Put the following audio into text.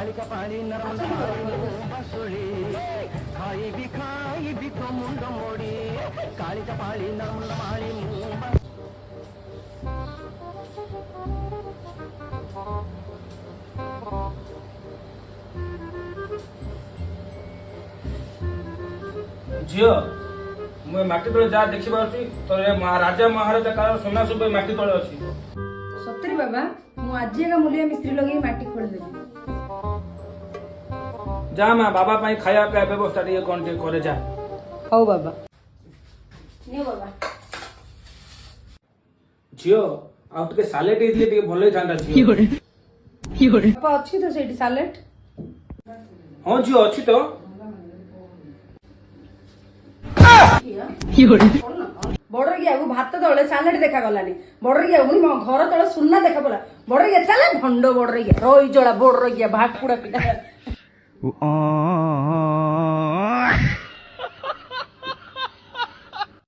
कालिका पानी नरमली खाई भी तो मुंड मोड़ी कालिका पानी नरमली झील मुझे माटी तले जा देखी पार्टी तो राजा महाराजा काल सोना सब माटी तले अच्छी सतरी बाबा मु आज का मूलिया मिस्त्री लगे माटी खोल देबी जा माँ बाबा पाई खाया पिया व्यवस्था टे कौन टे करे जा हौ बाबा नियो बाबा झील आउ टे सालेट इतले टे भले थांदा झील बाबा अच्छी तो सेठी सालेट हां झील अच्छी तो बॉर्डर गया भात तले सालेट देखा गलानी बॉर्डर गया पुणी मो घर तले सुना देखा पड़ा बॉर्डर गया चले भंड बॉर्डर गया रही जला बॉर्डर गया भाग पुड़ा पिटा